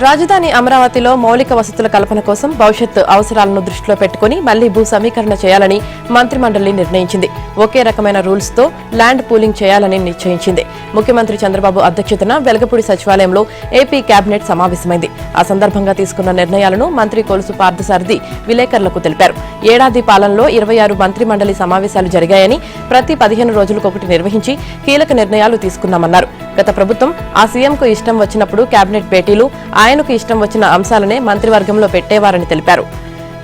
రాజధాని అమరావతిలో మౌలిక వసతుల కల్పన కోసం భవిష్యత్తు అవసరాలను దృష్టిలో పెట్టుకుని మళ్లీ భూ సమీకరణ చేయాలని మంత్రిమండలి నిర్ణయించింది. ఒకే రకమైన రూల్స్ తో ల్యాండ్ పూలింగ్ చేయాలని నిశ్చయించింది. ముఖ్యమంత్రి చంద్రబాబు అధ్యక్షతన వెలగపూడి సచివాలయంలో ఏపీ కేబినెట్ సమావేశమైంది. ఆ సందర్భంగా తీసుకున్న నిర్ణయాలను మంత్రి కొలుసు పార్థసారథి విలేకరులకు తెలిపారు. ఏడాది పాలనలో 26 మంత్రిమండలి సమావేశాలు జరిగాయని, ప్రతి 15 రోజులకొకటి నిర్వహించి కీలక నిర్ణయాలు తీసుకున్నామన్నారు. గత ప్రభుత్వం ఆ సీఎంకు ఇష్టం వచ్చినప్పుడు కేబినెట్ భేటీలు, ఆయనకు ఇష్టం వచ్చిన అంశాలనే మంత్రివర్గంలో పెట్టేవారని తెలిపారు.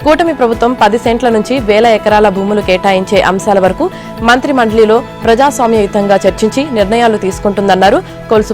కూటమి ప్రభుత్వం 10 సెంట్ల నుంచి 1000 ఎకరాల భూములు కేటాయించే అంశాల వరకు మంత్రిమండలిలో ప్రజాస్వామ్యయుతంగా చర్చించి నిర్ణయాలు తీసుకుంటుందన్నారు కొలుసు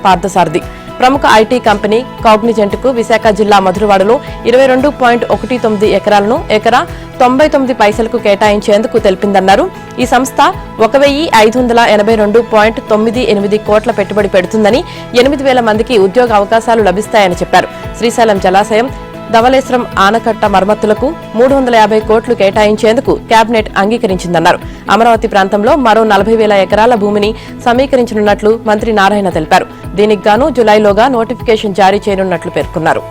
పార్థసారథి. ప్రముఖ ఐటీ కంపెనీ కాగ్నిజెంట్ కు విశాఖ జిల్లా మధురవాడలో 22.19 ఎకరాలను ఎకరా 99 పైసలకు కేటాయించేందుకు తెలిపిందన్నారు. ఈ సంస్థ 1582.98 కోట్ల పెట్టుబడి పెడుతుందని, 8000 మందికి ఉద్యోగ అవకాశాలు లభిస్తాయని చెప్పారు. శ్రీశైలం జలాశయం, ధవళేశ్వరం ఆనకట్ట మరమ్మతులకు 350 కోట్లు కేటాయించేందుకు కేబినెట్ అంగీకరించిందన్నారు. అమరావతి ప్రాంతంలో మరో 40,000 ఎకరాల భూమిని సమీకరించనున్నట్లు మంత్రి నారాయణ తెలిపారు. దీనికి గాను జులైలోగా నోటిఫికేషన్ జారీ చేయనున్నట్లు పేర్కొన్నారు.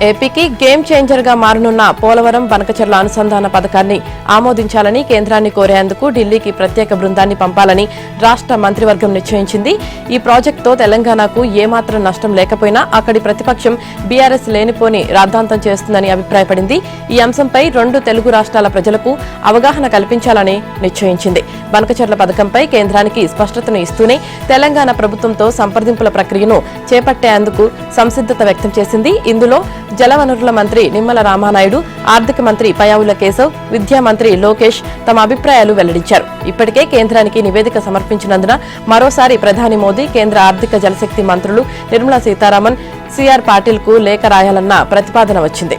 ఏపీకి గేమ్ చేంజర్ గా మారనున్న పోలవరం బనకచెర్ల అనుసంధాన పథకాన్ని ఆమోదించాలని కేంద్రాన్ని కోరేందుకు ఢిల్లీకి ప్రత్యేక బృందాన్ని పంపాలని రాష్ట్ర మంత్రివర్గం నిశ్చయించింది. ఈ ప్రాజెక్టుతో తెలంగాణకు ఏమాత్రం నష్టం లేకపోయినా అక్కడి ప్రతిపక్షం బీఆర్ఎస్ లేనిపోని రాద్ధాంతం చేస్తుందని అభిప్రాయపడింది. ఈ అంశంపై 2 తెలుగు రాష్ట్రాల ప్రజలకు అవగాహన కల్పించాలని నిశ్చయించింది. బనకచెర్ల పథకంపై కేంద్రానికి స్పష్టతను ఇస్తూనే తెలంగాణ ప్రభుత్వంతో సంప్రదింపుల ప్రక్రియను చేపట్టేందుకు సంసిద్దత వ్యక్తం చేసింది. ఇందులో జలవనరుల మంత్రి నిమ్మల రామానాయుడు, ఆర్థిక మంత్రి పయ్యావుల కేశవ్, విద్యా మంత్రి లోకేష్ తమ అభిప్రాయాలు వెల్లడించారు. ఇప్పటికే కేంద్రానికి నివేదిక సమర్పించినందున మరోసారి ప్రధాని మోదీ, కేంద్ర ఆర్థిక జలశక్తి మంత్రులు నిర్మలా సీతారామన్, సిఆర్ పాటిల్ కు లేఖ రాయాలన్న ప్రతిపాదన వచ్చింది.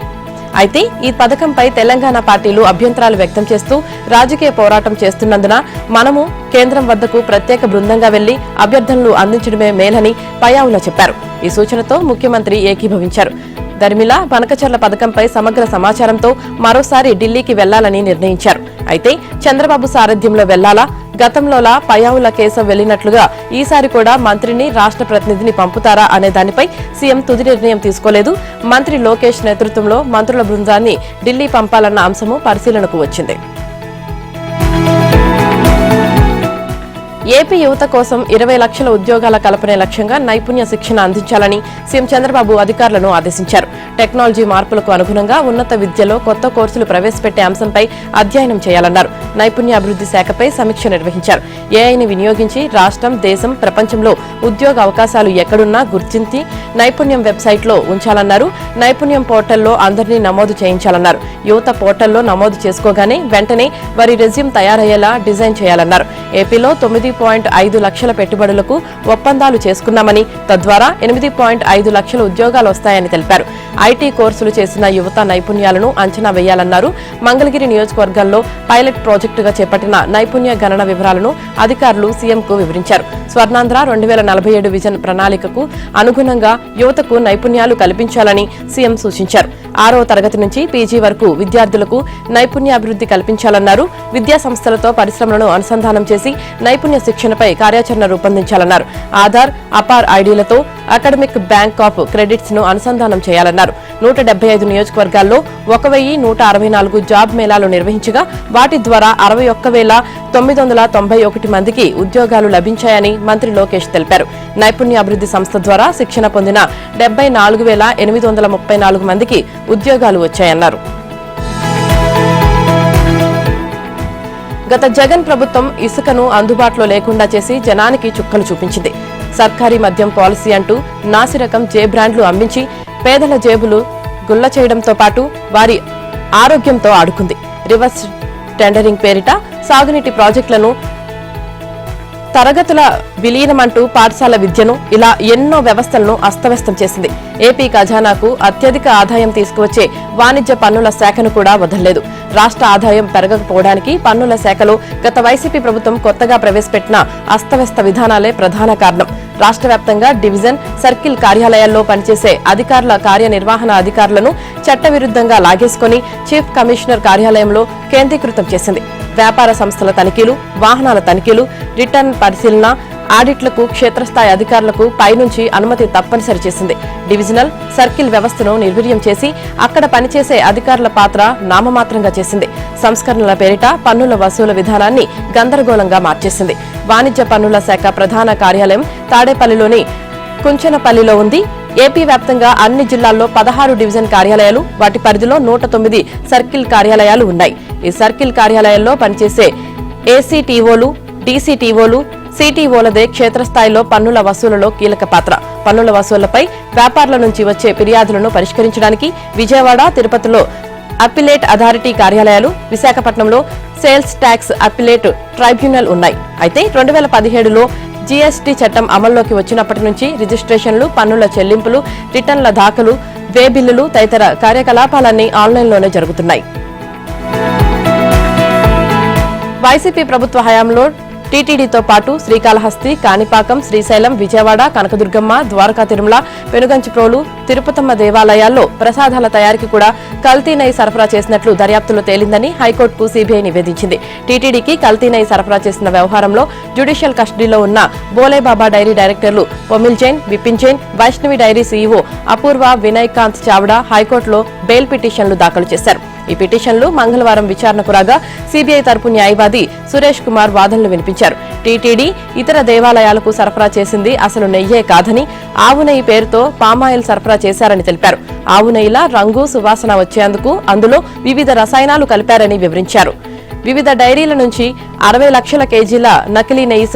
అయితే ఈ పథకంపై తెలంగాణ పార్టీలు అభ్యంతరాలు వ్యక్తం చేస్తూ రాజకీయ పోరాటం చేస్తున్నందున మనము కేంద్రం వద్దకు ప్రత్యేక బృందంగా వెళ్లి అభ్యర్థనలు అందించడమే మేలని పయ్యావుల చెప్పారు. ఈ సూచనతో ముఖ్యమంత్రి ఏకీభవించారు. దర్మిలా బనకచెర్ల పథకంపై సమగ్ర సమాచారంతో మరోసారి ఢిల్లీకి వెళ్లాలని నిర్ణయించారు. అయితే చంద్రబాబు సారథ్యంలో వెళ్లాలా, గతంలోలా పయ్యావుల కేశవ్ వెళ్లినట్లుగా ఈసారి కూడా మంత్రిని, రాష్ట్ర ప్రతినిధిని పంపుతారా అనే దానిపై సీఎం తుది నిర్ణయం తీసుకోలేదు. మంత్రి లోకేష్ నేతృత్వంలో మంత్రుల బృందాన్ని ఢిల్లీ పంపాలన్న అంశము పరిశీలనకు వచ్చింది. ఏపీ యువత కోసం 20 లక్షల ఉద్యోగాల కల్పనే లక్ష్యంగా నైపుణ్య శిక్షణ అందించాలని సీఎం చంద్రబాబు అధికారులను ఆదేశించారు. టెక్నాలజీ మార్పులకు అనుగుణంగా ఉన్నత విద్యలో కొత్త కోర్సులు ప్రవేశపెట్టే అంశంపై అధ్యయనం చేయాలన్నారు. నైపుణ్య అభివృద్ధి శాఖపై సమీక్ష నిర్వహించారు. ఏఐని వినియోగించి రాష్ట్రం, దేశం, ప్రపంచంలో ఉద్యోగ అవకాశాలు ఎక్కడున్నా గుర్తించి నైపుణ్యం వెబ్సైట్లో ఉంచాలన్నారు. నైపుణ్యం పోర్టల్లో అందరినీ నమోదు చేయించాలన్నారు. యువత పోర్టల్లో నమోదు చేసుకోగానే వెంటనే వారి రెజ్యూమ్ తయారయ్యేలా డిజైన్ చేయాలన్నారు. ఏపీలో 9.5 లక్షల పెట్టుబడులకు ఒప్పందాలు చేసుకున్నామని, తద్వారా 8.5 లక్షల ఉద్యోగాలు వస్తాయని తెలిపారు. ఐటీ కోర్సులు చేసిన యువత నైపుణ్యాలను అంచనా వేయాలన్నారు. మంగళగిరి నియోజకవర్గంలో పైలట్ ప్రాజెక్టుగా చేపట్టిన నైపుణ్య గణన వివరాలను అధికారులు సీఎంకు వివరించారు. స్వర్ణాంధ్ర 2047 విజన్ ప్రణాళికకు అనుగుణంగా యువతకు నైపుణ్యాలు కల్పించాలని సీఎం సూచించారు. 6వ తరగతి నుంచి పీజీ వరకు విద్యార్థులకు నైపుణ్యాభివృద్ధి కల్పించాలన్నారు. విద్యా సంస్థలతో పరిశ్రమలను అనుసంధానం చేసి నైపుణ్య శిక్షణపై కార్యాచరణ రూపొందించాలన్నారు. ఆధార్, అపార్ ఐడీలతో అకాడమిక్ బ్యాంక్ ఆఫ్ క్రెడిట్స్ ను అనుసంధానం చేయాలన్నారు. 175 నియోజకవర్గాల్లో 1164 జాబ్ మేళాలు నిర్వహించగా వాటి ద్వారా 61,991 మందికి ఉద్యోగాలు లభించాయని మంత్రి లోకేష్ తెలిపారు. నైపుణ్యాభివృద్ధి సంస్థ ద్వారా శిక్షణ పొందిన 74,834 మందికి ఉద్యోగాలు వచ్చాయన్నారు. గత జగన్ ప్రభుత్వం ఇసుకను అందుబాటులో లేకుండా చేసి జనానికి చుక్కలు చూపించింది. సర్కారీ మద్యం పాలసీ అంటూ నాసిరకం జే బ్రాండ్లు అమ్మించి పేదల జేబులు గుల్ల చేయడంతో పాటు వారి ఆరోగ్యంతో ఆడుకుంది. రివర్స్ టెండరింగ్ పేరిట సాగునీటి ప్రాజెక్టులను, తరగతుల విలీనమంటూ పాఠశాల విద్యను, ఇలా ఎన్నో వ్యవస్థలను అస్తవ్యస్తం చేసింది. ఏపీ ఖజానాకు అత్యధిక ఆదాయం తీసుకువచ్చే వాణిజ్య పన్నుల శాఖను కూడా వదలలేదు. రాష్ట్ర ఆదాయం పెరగకపోవడానికి పన్నుల శాఖలో గత వైసీపీ ప్రభుత్వం కొత్తగా ప్రవేశపెట్టిన అస్తవ్యస్త విధానాలే ప్రధాన కారణం. రాష్ట్ర వ్యాప్తంగా డివిజన్, సర్కిల్ కార్యాలయాల్లో పనిచేసే అధికారుల కార్యనిర్వహణ అధికారులను చట్టవిరుద్ధంగా లాగేసుకుని చీఫ్ కమిషనర్ కార్యాలయంలో కేంద్రీకృతం చేసింది. వ్యాపార సంస్థల తనిఖీలు, వాహనాల తనిఖీలు, రిటర్న్ పరిశీలన, ఆడిట్లకు క్షేత్రస్థాయి అధికారులకు పైనుంచి అనుమతి తప్పనిసరి చేసింది. డివిజనల్, సర్కిల్ వ్యవస్థను నిర్వీర్యం చేసి అక్కడ పనిచేసే అధికారుల పాత్ర నామమాత్రంగా చేసింది. సంస్కరణల పేరిట పన్నుల వసూలు విధానాన్ని గందరగోళంగా మార్చేసింది. వాణిజ్య పన్నుల శాఖ ప్రధాన కార్యాలయం తాడేపల్లిలోని కుంచనపల్లిలో ఉంది. ఏపీ వ్యాప్తంగా అన్ని జిల్లాల్లో 16 డివిజన్ కార్యాలయాలు, వాటి పరిధిలో 109 సర్కిల్ కార్యాలయాలు ఉన్నాయి. ఈ సర్కిల్ కార్యాలయాల్లో పనిచేసే ఏసీటీఓలు, డీసీటీఓలు, సిటీఓలదే క్షేత్రస్థాయిలో పన్నుల వసూలులో కీలక పాత్ర. పన్నుల వసూళ్లపై వ్యాపారుల నుంచి వచ్చే ఫిర్యాదులను పరిష్కరించడానికి విజయవాడ, తిరుపతిలో అప్పిలేట్ అథారిటీ కార్యాలయాలు, విశాఖపట్నంలో సేల్స్ ట్యాక్స్ అప్పిలేట్ ట్రైబ్యునల్ ఉన్నాయి. అయితే 2017లో జీఎస్టీ చట్టం అమల్లోకి వచ్చినప్పటి నుంచి రిజిస్ట్రేషన్లు, పన్నుల చెల్లింపులు, రిటర్న్ల దాఖలు, వే బిల్లులు తదితర కార్యకలాపాలన్నీ ఆన్లైన్లోనే జరుగుతున్నాయి. వైసీపీ ప్రభుత్వ హయాంలో టీటీడీతో పాటు శ్రీకాళహస్తి, కాణిపాకం, శ్రీశైలం, విజయవాడ, కనకదుర్గమ్మ, ద్వారకా తిరుమల, పెనుగంచిప్రోలు, తిరుపతమ్మ దేవాలయాల్లో ప్రసాదాల తయారీకి కూడా కల్తీ నెయ్యి సరఫరా చేసినట్లు దర్యాప్తులో తేలిందని హైకోర్టుకు సీబీఐ నివేదించింది. టీటీడీకి కల్తీ నెయ్యి సరఫరా చేసిన వ్యవహారంలో జ్యుడిషియల్ కస్టడీలో ఉన్న బోలేబాబా డైరీ డైరెక్టర్లు పొమిల్ జైన్, విపిన్ జైన్, వైష్ణవి డైరీ సీఈఓ అపూర్వ వినయ్కాంత్ చావ్డా హైకోర్టులో బెయిల్ పిటిషన్లు దాఖలు చేశారు. ఈ పిటిషన్లు మంగళవారం విచారణకు రాగా సీబీఐ తరపు న్యాయవాది సురేష్ కుమార్ వాదనలు వినిపించారు. టీటీడీ ఇతర దేవాలయాలకు సరఫరా చేసింది అసలు నెయ్యే కాదని, ఆవు నెయ్యి పేరుతో పామాయిల్ సరఫరా చేశారని తెలిపారు. ఆవు నెయ్యిలా రంగు, సువాసన వచ్చేందుకు అందులో వివిధ రసాయనాలు కలిపారని వివరించారు. వివిధ డైరీల నుంచి 60 లక్షల కేజీల నకిలీ నెయ్యి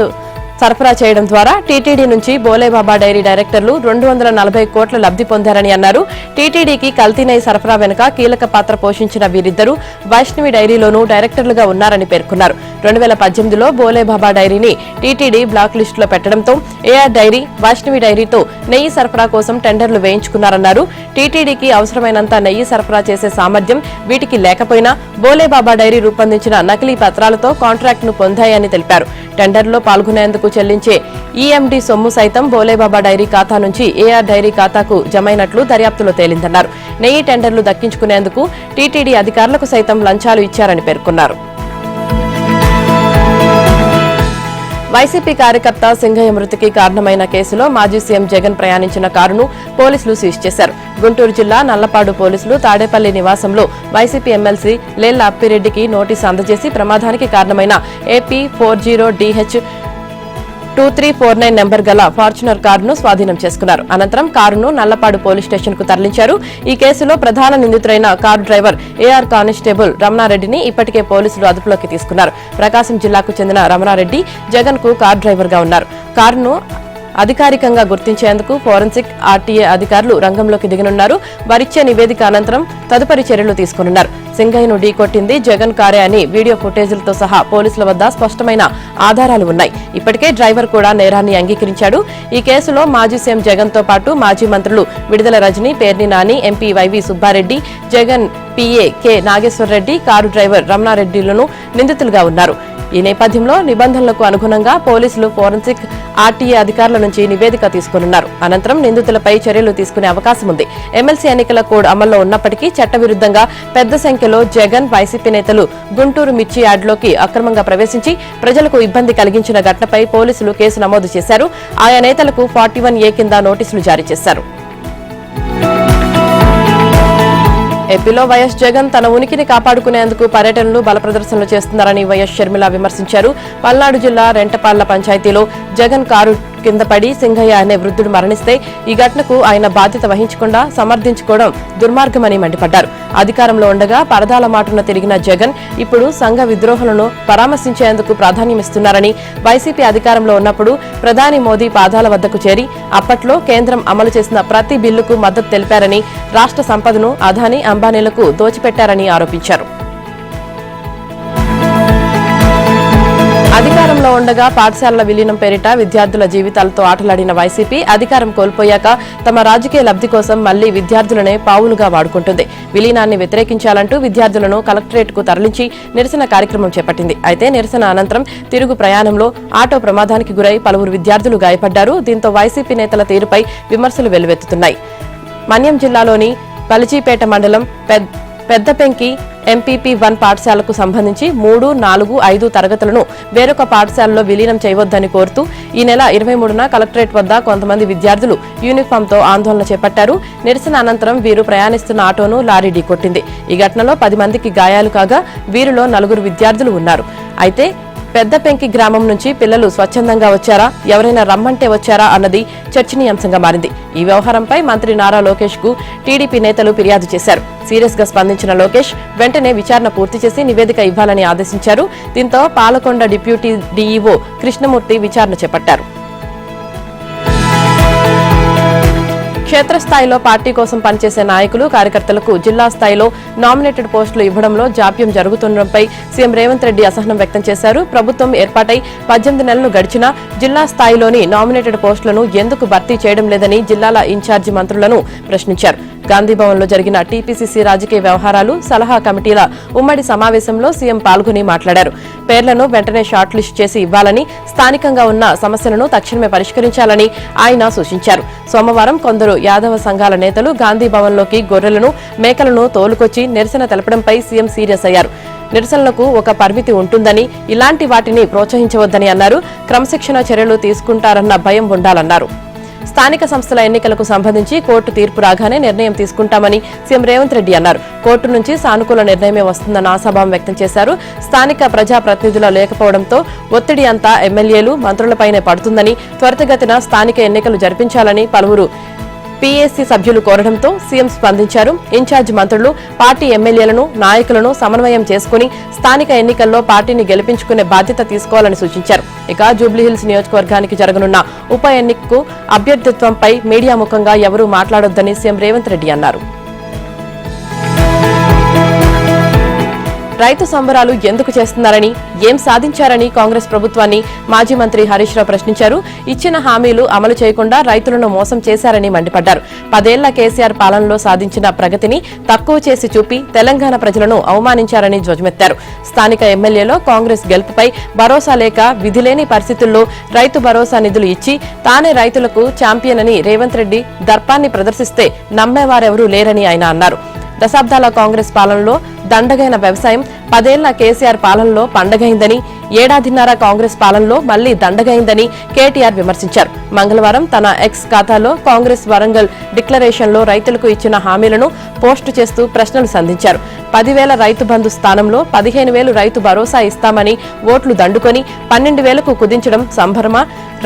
సరఫరా చేయడం ద్వారా టీటీడీ నుంచి బోలేబాబా డైరీ డైరెక్టర్లు 240 కోట్ల లబ్ధి పొందారని అన్నారు. టీటీడీకి కల్తీ నెయ్యి సరఫరా వెనుక కీలక పాత్ర పోషించిన వీరిద్దరూ వైష్ణవి డైరీలోనూ డైరెక్టర్లుగా ఉన్నారని పేర్కొన్నారు. 2018లో బోలేబాబా డైరీని టీటీడీ బ్లాక్ లిస్టులో పెట్టడంతో ఏఆర్ డైరీ, వైష్ణవి డైరీతో నెయ్యి సరఫరా కోసం టెండర్లు వేయించుకున్నారన్నారు. టీటీడీకి అవసరమైనంత నెయ్యి సరఫరా చేసే సామర్థ్యం వీటికి లేకపోయినా బోలేబాబా డైరీ రూపొందించిన నకిలీ పత్రాలతో కాంట్రాక్టును పొందాయని తెలిపారు. టెండర్లో పాల్గొనేందుకు చెల్లించే ఈఎండీ సొమ్ము సైతం బోలేబాబా డైరీ ఖాతా నుంచి ఏఆర్ డైరీ ఖాతాకు జమైనట్లు దర్యాప్తులో తేలిందన్నారు. నెయ్యి టెండర్లు దక్కించుకునేందుకు టీటీడీ అధికారులకు సైతం లంచాలు ఇచ్చారని పేర్కొన్నారు. వైసీపీ కార్యకర్త సింగయ్య మృతికి కారణమైన కేసులో మాజీ సీఎం జగన్ ప్రయాణించిన కారును పోలీసులు సీజ్ చేశారు. గుంటూరు జిల్లా నల్లపాడు పోలీసులు తాడేపల్లి నివాసంలో వైసీపీ ఎమ్మెల్సీ లేళ్ల అప్పిరెడ్డికి నోటీసు అందజేసి ప్రమాదానికి కారణమైన ఏపీ 40DH 2349 నెంబర్ గల ఫార్చునర్ కారును స్వాధీనం చేసుకున్నారు. అనంతరం కారును నల్లపాడు పోలీస్ స్టేషన్ కు తరలించారు. ఈ కేసులో ప్రధాన నిందితుడైన కారు డ్రైవర్ ఏఆర్ కానిస్టేబుల్ రమణారెడ్డిని ఇప్పటికే పోలీసులు అదుపులోకి తీసుకున్నారు. ప్రకాశం జిల్లాకు చెందిన రమణారెడ్డి జగన్ కు కారు డ్రైవర్ గా ఉన్నారు. కారును అధికారికంగా గుర్తించేందుకు ఫోరెన్సిక్, ఆర్టీఏ అధికారులు రంగంలోకి దిగనున్నారు. వారిచ్చే నివేదిక అనంతరం తదుపరి చర్యలు తీసుకున్నారు. సింగయ్యను ఢీకొట్టింది జగన్ కారే అని వీడియో ఫుటేజీలతో సహా పోలీసుల వద్ద స్పష్టమైన ఆధారాలు ఉన్నాయి. ఇప్పటికే డ్రైవర్ కూడా నేరాన్ని అంగీకరించాడు. ఈ కేసులో మాజీ సీఎం జగన్ తో పాటు మాజీ మంత్రులు Vidadala Rajini, Perni Nani, MP YV Subbareddy, Jagan PA K Nageswarareddy, car driver రమణారెడ్డిలను నిందితులుగా ఉన్నారు. ఈ నేపథ్యంలో నిబంధనలకు అనుగుణంగా పోలీసులు ఫోరెన్సిక్, ఆర్టీఏ అధికారుల నుంచి నివేదిక తీసుకున్నారు. అనంతరం నిందితులపై చర్యలు తీసుకునే అవకాశం ఉంది. ఎమ్మెల్సీ ఎన్నికల కోడ్ అమల్లో ఉన్నప్పటికీ చట్టవిరుద్ధంగా పెద్ద సంఖ్యలో జగన్, వైసీపీ నేతలు గుంటూరు మిర్చి యార్డులోకి అక్రమంగా ప్రవేశించి ప్రజలకు ఇబ్బంది కలిగించిన ఘటనపై పోలీసులు కేసు నమోదు చేశారు. ఆయా నేతలకు 41A కింద నోటీసులు జారీ చేశారు. ఏపీలో వైఎస్ జగన్ తన ఉనికిని కాపాడుకునేందుకు పర్యటనలు, బల ప్రదర్శనలు చేస్తున్నారని వైఎస్ షర్మిల విమర్శించారు. పల్నాడు జిల్లా రెంటపాళ్ల పంచాయతీలో జగన్ కారు కింద పడి సింగయ్య అనే వృద్ధుడు మరణిస్తే ఈ ఘటనకు ఆయన బాధ్యత వహించకుండా సమర్థించుకోవడం దుర్మార్గమని మండిపడ్డారు. అధికారంలో ఉండగా పరదాల మాటున తిరిగిన జగన్ ఇప్పుడు సంఘ విద్రోహులను పరామర్శించేందుకు ప్రాధాన్యమిస్తున్నారని, వైసీపీ అధికారంలో ఉన్నప్పుడు ప్రధాని మోదీ పాదాల వద్దకు చేరి అప్పట్లో కేంద్రం అమలు చేసిన ప్రతి బిల్లుకు మద్దతు తెలిపారని, రాష్ట్ర సంపదను అదానీ, అంబానీలకు దోచిపెట్టారని ఆరోపించారు. అధికారంలో ఉండగా పాఠశాలల విలీనం పేరిట విద్యార్థుల జీవితాలతో ఆటలాడిన వైసీపీ అధికారం కోల్పోయాక తమ రాజకీయ లబ్ధి కోసం మళ్లీ విద్యార్థులనే పావులుగా వాడుకుంటుంది. విలీనాన్ని వ్యతిరేకించాలంటూ విద్యార్థులను కలెక్టరేట్కు తరలించి నిరసన కార్యక్రమం చేపట్టింది. అయితే నిరసన అనంతరం తిరుగు ప్రయాణంలో ఆటో ప్రమాదానికి గురై పలువురు విద్యార్థులు గాయపడ్డారు. దీంతో వైసీపీ నేతల తీరుపై విమర్శలు వెల్లువెత్తుతున్నాయి. మన్యం జిల్లాలోని పలిజీపేట మండలం పెద్దపెంకి ఎంపీపీ 1 పాఠశాలకు సంబంధించి 3, 4, 5 తరగతులను వేరొక పాఠశాలలో విలీనం చేయవద్దని కోరుతూ ఈ నెల 23న కలెక్టరేట్ వద్ద కొంతమంది విద్యార్థులు యూనిఫామ్తో ఆందోళన చేపట్టారు. నిరసన అనంతరం వీరు ప్రయాణిస్తున్న ఆటోను లారీ ఢీకొట్టింది. ఈ ఘటనలో 10 మందికి గాయాలు కాగా వీరిలో 4 విద్యార్థులు ఉన్నారు. అయితే పెద్ద పెంకి గ్రామం నుంచి పిల్లలు స్వచ్ఛందంగా వచ్చారా, ఎవరైనా రమ్మంటే వచ్చారా అన్నది చర్చనీయాంశంగా మారింది. ఈ వ్యవహారంపై మంత్రి నారా లోకేష్ కు టీడీపీ నేతలు ఫిర్యాదు చేశారు. సీరియస్ గా స్పందించిన లోకేష్ వెంటనే విచారణ పూర్తి చేసి నివేదిక ఇవ్వాలని ఆదేశించారు. దీంతో పాలకొండ డిప్యూటీ డీఈఓ కృష్ణమూర్తి విచారణ చేపట్టారు. క్షేత్రస్థాయిలో పార్టీ కోసం పనిచేసే నాయకులు, కార్యకర్తలకు జిల్లా స్థాయిలో నామినేటెడ్ పోస్టులు ఇవ్వడంలో జాప్యం జరుగుతుండటంపై సీఎం రేవంత్ రెడ్డి అసహనం వ్యక్తం చేశారు. ప్రభుత్వం ఏర్పాటై 18 నెలలు గడిచినా జిల్లా స్థాయిలోని నామినేటెడ్ పోస్టులను ఎందుకు భర్తీ చేయడం లేదని జిల్లాల ఇన్ఛార్జి మంత్రులను ప్రశ్నించారు. గాంధీభవన్లో జరిగిన టీపీసీసీ రాజకీయ వ్యవహారాలు సలహా కమిటీల ఉమ్మడి సమావేశంలో సీఎం పాల్గొని మాట్లాడారు. పేర్లను వెంటనే షార్ట్ లిస్ట్ చేసి ఇవ్వాలని, స్థానికంగా ఉన్న సమస్యలను తక్షణమే పరిష్కరించాలని ఆయన సూచించారు. సోమవారం కొందరు యాదవ సంఘాల నేతలు గాంధీభవన్లోకి గొర్రెలను, మేకలను తోలుకొచ్చి నిరసన తెలపడంపై సీఎం సీరియస్ అయ్యారు. నిరసనలకు ఒక పరిమితి ఉంటుందని, ఇలాంటి వాటిని ప్రోత్సహించవద్దని అన్నారు. క్రమశిక్షణ చర్యలు తీసుకుంటారన్న భయం ఉండాలన్నారు. స్థానిక సంస్థల ఎన్నికలకు సంబంధించి కోర్టు తీర్పు రాగానే నిర్ణయం తీసుకుంటామని సీఎం రేవంత్ రెడ్డి అన్నారు. కోర్టు నుంచి సానుకూల నిర్ణయమే వస్తుందన్న ఆశాభావం వ్యక్తం చేశారు. స్థానిక ప్రజాప్రతినిధులు లేకపోవడంతో ఒత్తిడి అంతా ఎమ్మెల్యేలు, మంత్రులపైనే పడుతుందని, త్వరితగతిన స్థానిక ఎన్నికలు జరిపించాలని పలువురు పీఏసీ సభ్యులు కోరడంతో సీఎం స్పందించారు. ఇన్ఛార్జ్ మంత్రులు పార్టీ ఎమ్మెల్యేలను, నాయకులను సమన్వయం చేసుకుని స్థానిక ఎన్నికల్లో పార్టీని గెలిపించుకునే బాధ్యత తీసుకోవాలని సూచించారు. ఇక జూబ్లీహిల్స్ నియోజకవర్గానికి జరగనున్న ఉప ఎన్నికకు అభ్యర్థిత్వంపై మీడియా ముఖంగా ఎవరూ మాట్లాడొద్దని సీఎం రేవంత్ రెడ్డి అన్నారు. రైతు సంబరాలు ఎందుకు చేస్తున్నారని, ఏం సాధించారని కాంగ్రెస్ ప్రభుత్వాన్ని మాజీ మంత్రి హరీష్ రావు ప్రశ్నించారు. ఇచ్చిన హామీలు అమలు చేయకుండా రైతులను మోసం చేశారని మండిపడ్డారు. 10 ఏళ్ల కేసీఆర్ పాలనలో సాధించిన ప్రగతిని తక్కువ చేసి చూపి తెలంగాణ ప్రజలను అవమానించారని ధ్వజమెత్తారు. స్థానిక ఎమ్మెల్యేలో కాంగ్రెస్ గెలుపుపై భరోసా లేక విధిలేని పరిస్థితుల్లో రైతు భరోసా నిధులు ఇచ్చి తానే రైతులకు ఛాంపియన్ అని రేవంత్ రెడ్డి దర్పాన్ని ప్రదర్శిస్తే నమ్మేవారెవరూ లేరని ఆయన అన్నారు. దశాబ్దాల కాంగ్రెస్ పాలనలో దండగైన వ్యవసాయం 10 ఏళ్ల కేసీఆర్ పాలనలో పండగైందని, ఏడాదిన్నర కాంగ్రెస్ పాలనలో మళ్లీ దండగైందని కేటీఆర్ విమర్శించారు. మంగళవారం తన ఎక్స్ ఖాతాలో కాంగ్రెస్ వరంగల్ డిక్లరేషన్లో రైతులకు ఇచ్చిన హామీలను పోస్టు చేస్తూ ప్రశ్నలు సంధించారు. 10,000 రైతు బంధు స్థానంలో 15,000 రైతు భరోసా ఇస్తామని ఓట్లు దండుకొని 12,000కు కుదించడం సంభ్రమ,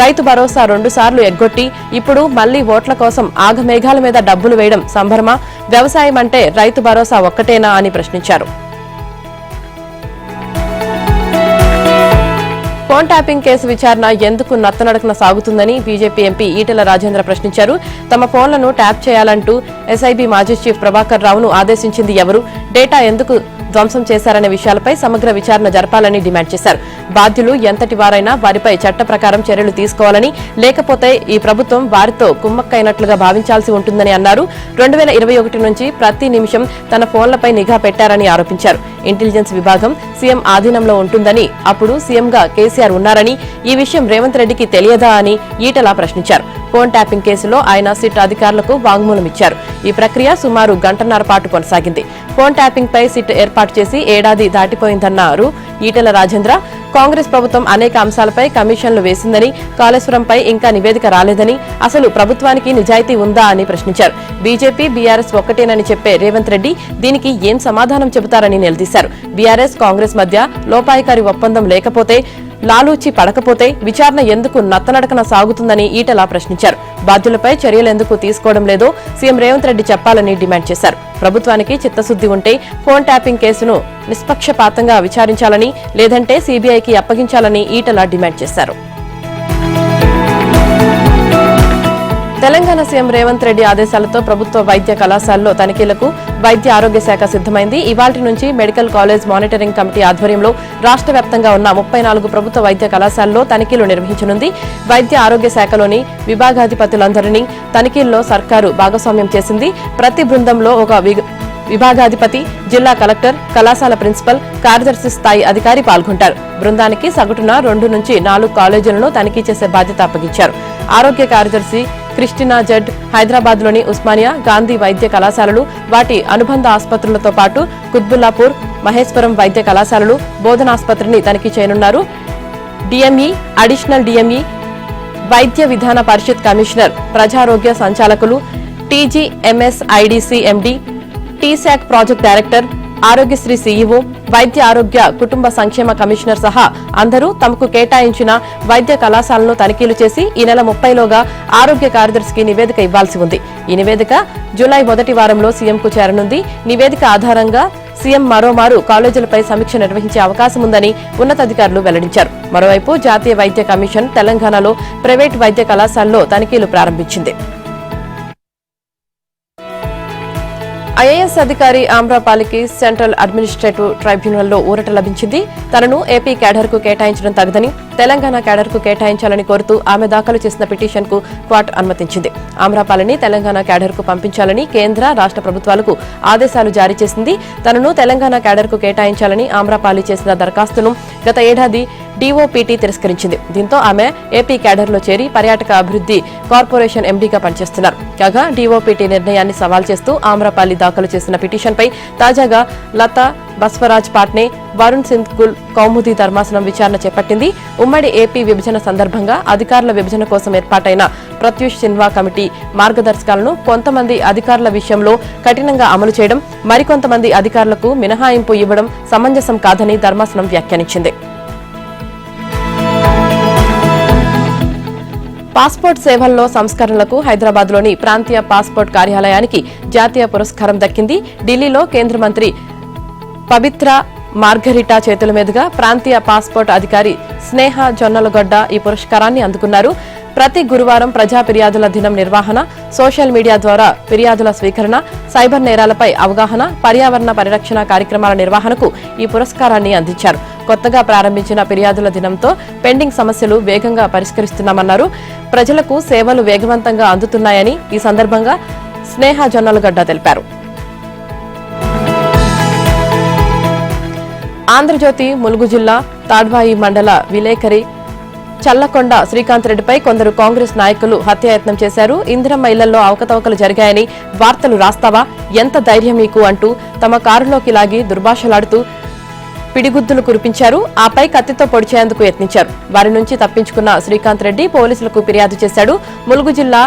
రైతు భరోసా 2 సార్లు ఎగ్గొట్టి ఇప్పుడు మళ్లీ ఓట్ల కోసం ఆగమేఘాల మీద డబ్బులు వేయడం సంభ్రమ, వ్యవసాయం అంటే రైతు భరోసా ఒక్కటేనా అని ప్రశ్నించారు. ఫోన్ ట్యాపింగ్ కేసు విచారణ ఎందుకు నత్తనడకన సాగుతుందని బీజేపీ ఎంపీ ఈటెల రాజేంద్ర ప్రశ్నించారు. తమ ఫోన్లను ట్యాప్ చేయాలంటూ ఎస్ఐబీ మాజీ చీఫ్ ప్రభాకర్ రావును ఆదేశించింది ఎవరు, డేటా ఎందుకు ధ్వంసం చేశారనే విషయాలపై సమగ్ర విచారణ జరపాలని డిమాండ్ చేశారు. బాధ్యులు ఎంతటి వారైనా వారిపై చట్ట ప్రకారం చర్యలు తీసుకోవాలని, లేకపోతే ఈ ప్రభుత్వం వారితో కుమ్మక్కైనట్లుగా భావించాల్సి ఉంటుందని అన్నారు. 2021 నుంచి ప్రతి నిమిషం తన ఫోన్లపై నిఘా పెట్టారని ఆరోపించారు. ఇంటెలిజెన్స్ విభాగం సీఎం ఆధీనంలో ఉంటుందని, అప్పుడు సీఎంగా కేసీఆర్ ఉన్నారని, ఈ విషయం రేవంత్ రెడ్డికి తెలియదా అని ఈటల ప్రశ్నించారు. ఫోన్ ట్యాపింగ్ కేసులో ఆయన సిట్ అధికారులకు వాంగ్మూలం ఇచ్చారు. ఈ ప్రక్రియ సుమారు గంటన్నర పాటు కొనసాగింది. ఫోన్ ట్యాపింగ్ పై సిట్ ఏర్పాటు చేసి ఏడాది దాటిపోయిందన్నారు ఈటెల రాజేంద్ర. కాంగ్రెస్ ప్రభుత్వం అనేక అంశాలపై కమిషన్లు వేసిందని, కాళేశ్వరంపై ఇంకా నివేదిక రాలేదని, అసలు ప్రభుత్వానికి నిజాయితీ ఉందా అని ప్రశ్నించారు. బీజేపీ, బీఆర్ఎస్ ఒక్కటేనని చెప్పే రేవంత్ రెడ్డి దీనికి ఏం సమాధానం చెబుతారని నిలదీశారు. బీఆర్ఎస్, కాంగ్రెస్ మధ్య లోపాయికారి ఒప్పందం లేకపోతే, లాలూచి పడకపోతే విచారణ ఎందుకు నత్తనడకన సాగుతుందని ఈటల ప్రశ్నించారు. బాధ్యులపై చర్యలెందుకు తీసుకోవడం లేదో సీఎం రేవంత్ రెడ్డి చెప్పాలని డిమాండ్ చేశారు. ప్రభుత్వానికి చిత్తశుద్ది ఉంటే ఫోన్ ట్యాపింగ్ కేసును నిష్పక్షపాతంగా విచారించాలని, లేదంటే సీబీఐకి అప్పగించాలని ఈటల డిమాండ్ చేశారు. తెలంగాణ సీఎం రేవంత్ రెడ్డి ఆదేశాలతో ప్రభుత్వ వైద్య కళాశాలలో తనిఖీలకు వైద్య ఆరోగ్య శాఖ సిద్దమైంది. ఇవాళ్టి నుంచి మెడికల్ కాలేజ్ మానిటరింగ్ కమిటీ ఆధ్వర్యంలో రాష్ట్ర వ్యాప్తంగా ఉన్న 34 ప్రభుత్వ వైద్య కళాశాలలో తనిఖీలు నిర్వహించనుంది. వైద్య ఆరోగ్య శాఖలోని విభాగాధిపతులందరినీ తనిఖీల్లో సర్కారు భాగస్వామ్యం చేసింది. ప్రతి బృందంలో ఒక విభాగాధిపతి, జిల్లా కలెక్టర్, కళాశాల ప్రిన్సిపల్, కార్యదర్శి స్థాయి అధికారి పాల్గొంటారు. బృందానికి సగటున 2 నుంచి 4 కాలేజీలను తనిఖీ చేసే బాధ్యత అప్పగించారు. ఆరోగ్య కార్యదర్శి క్రిస్టినా జడ్ హైదరాబాద్లోని ఉస్మానియా, గాంధీ వైద్య కళాశాలలు, వాటి అనుబంధ ఆసుపత్రులతో పాటు కుత్బుల్లాపూర్, మహేశ్వరం వైద్య కళాశాలలు, బోధనాసుపత్రిని తనిఖీ చేయనున్నారు. డిఎంఈ, అడిషనల్ డిఎంఈ, వైద్య విధాన పరిషత్ కమిషనర్, ప్రజారోగ్య సంచాలకులు, టీజీఎంఎస్ఐడిసి ఎండి, టీశాక్ ప్రాజెక్ట్ డైరెక్టర్, ఆరోగ్యశ్రీ సీఈఓ, వైద్య ఆరోగ్య కుటుంబ సంక్షేమ కమిషనర్ సహా అందరూ తమకు కేటాయించిన వైద్య కళాశాలను తనిఖీలు చేసి ఈ నెల 30లోగా ఆరోగ్య కార్యదర్శికి నివేదిక ఇవ్వాల్సి ఉంది. ఈ నివేదిక జూలై మొదటి వారంలో సీఎంకు చేరనుంది. నివేదిక ఆధారంగా సీఎం మరోమారు కాలేజీలపై సమీక్ష నిర్వహించే అవకాశం ఉందని ఉన్నతాధికారులు వెల్లడించారు. మరోవైపు జాతీయ వైద్య కమిషన్ తెలంగాణలో ప్రైవేటు వైద్య కళాశాలలో తనిఖీలు ప్రారంభించింది. ఐఏఎస్ అధికారి ఆమ్రపాలికి సెంట్రల్ అడ్మినిస్ట్రేటివ్ ట్రైబ్యునల్లో ఊరట లభించింది. తనను ఏపీ క్యాడర్కు కేటాయించడం తగదని, తెలంగాణ క్యాడర్కు కేటాయించాలని కోరుతూ ఆమె దాఖలు చేసిన పిటిషన్కు కోర్టు అనుమతించింది. ఆమ్రపాలిని తెలంగాణ క్యాడర్కు పంపించాలని కేంద్ర, రాష్ట్ర ప్రభుత్వాలకు ఆదేశాలు జారీ చేసింది. తనను తెలంగాణ క్యాడర్కు కేటాయించాలని ఆమ్రపాలి చేసిన దరఖాస్తును గత ఏడాది డీఓపీటీ తిరస్కరించింది. దీంతో ఆమె ఏపీ క్యాడర్లో చేరి పర్యాటక అభివృద్ధి కార్పొరేషన్ ఎండీగా పనిచేస్తున్నారు. కాగా డీఓపీటీ నిర్ణయాన్ని సవాల్ చేస్తూ ఆమ్రపాలి దాఖలు చేసిన పిటిషన్పై తాజాగా లతా, బస్వరాజ్ పాట్నే, వరుణ్ సింగ్కుల్ కౌముది ధర్మాసనం విచారణ చేపట్టింది. ఉమ్మడి ఏపీ విభజన సందర్భంగా అధికారుల విభజన కోసం ఏర్పాటైన ప్రత్యూష్ సిన్హా కమిటీ మార్గదర్శకాలను కొంతమంది అధికారుల విషయంలో కఠినంగా అమలు చేయడం, మరికొంతమంది అధికారులకు మినహాయింపు ఇవ్వడం సమంజసం కాదని ధర్మాసనం వ్యాఖ్యానించింది. పాస్పోర్ట్ సేవల్లో సంస్కరణలకు హైదరాబాద్లోని ప్రాంతీయ పాస్పోర్ట్ కార్యాలయానికి జాతీయ పురస్కారం దక్కింది. ఢిల్లీలో కేంద్ర మంత్రి పవిత్ర మార్గరిటా చేతుల మీదుగా ప్రాంతీయ పాస్పోర్ట్ అధికారి స్నేహ జొన్నలగొడ్డ ఈ పురస్కారాన్ని అందుకున్నారు. ప్రతి గురువారం ప్రజా ఫిర్యాదుల దినం నిర్వహణ, సోషల్ మీడియా ద్వారా ఫిర్యాదుల స్వీకరణ, సైబర్ నేరాలపై అవగాహన, పర్యావరణ పరిరక్షణ కార్యక్రమాల నిర్వహణకు ఈ పురస్కారాన్ని అందించారు. కొత్తగా ప్రారంభించిన ఫిర్యాదుల దినంతో పెండింగ్ సమస్యలు వేగంగా పరిష్కరిస్తున్నామన్నారు. ప్రజలకు సేవలు వేగవంతంగా అందుతున్నాయని ఈ సందర్భంగా స్నేహ జొన్నలగడ్డ తెలిపారు. ఆంధ్రజ్యోతి ములుగు జిల్లా తాడ్వాయి మండల విలేకరి చల్లకొండ శ్రీకాంత్ రెడ్డిపై కొందరు కాంగ్రెస్ నాయకులు హత్యాయత్నం చేశారు. ఇందిరమ్మ ఇళ్లలో అవకతవకలు జరిగాయని వార్తలు రాస్తావా, ఎంత ధైర్యం మీకు అంటూ తమ కారులోకి లాగి దుర్భాషలాడుతూ పిడిగుద్దులు కురిపించారు. ఆపై కత్తితో పొడిచేందుకు యత్నించారు. వారి నుంచి తప్పించుకున్న శ్రీకాంత్ రెడ్డి పోలీసులకు ఫిర్యాదు చేశాడు. ములుగు జిల్లా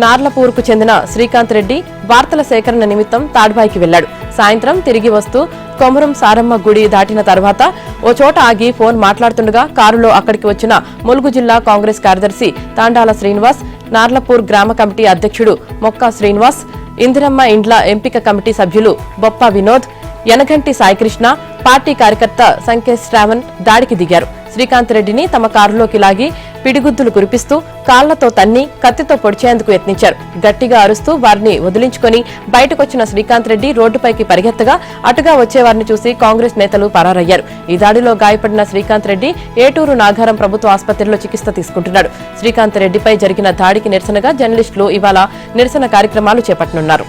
నార్లపూర్కు చెందిన శ్రీకాంత్ రెడ్డి వార్తల సేకరణ నిమిత్తం తాడ్వాయికి వెళ్లాడు. సాయంత్రం తిరిగి వస్తూ కొమరం సారమ్మ గుడి దాటిన తర్వాత ఓ చోట ఆగి ఫోన్ మాట్లాడుతుండగా కారులో అక్కడికి వచ్చిన ములుగు జిల్లా కాంగ్రెస్ కార్యదర్శి తాండాల శ్రీనివాస్, నార్లపూర్ గ్రామ కమిటీ అధ్యక్షుడు మొక్కా శ్రీనివాస్, ఇందిరమ్మ ఇండ్ల ఎంపిక కమిటీ సభ్యులు బొప్ప వినోద్, యనగంటి సాయికృష్ణ, పార్టీ కార్యకర్త సంకేష్ శ్రావణ్ దాడికి దిగారు. శ్రీకాంత్ రెడ్డిని తమ కారులోకి లాగి పిడిగుద్దులు కురిపిస్తూ కాళ్లతో తన్ని కత్తితో పొడిచేందుకు యత్నించారు. గట్టిగా అరుస్తూ వారిని వదిలించుకుని బయటకొచ్చిన శ్రీకాంత్ రెడ్డి రోడ్డుపైకి పరిగెత్తగా అటుగా వచ్చేవారిని చూసి కాంగ్రెస్ నేతలు పరారయ్యారు. ఈ దాడిలో గాయపడిన శ్రీకాంత్ రెడ్డి ఏటూరు నాగారం ప్రభుత్వ ఆసుపత్రిలో చికిత్స తీసుకుంటున్నాడు. శ్రీకాంత్ రెడ్డిపై జరిగిన దాడికి నిరసనగా జర్నలిస్టులు ఇవాళ నిరసన కార్యక్రమాలు చేపట్టనున్నారు.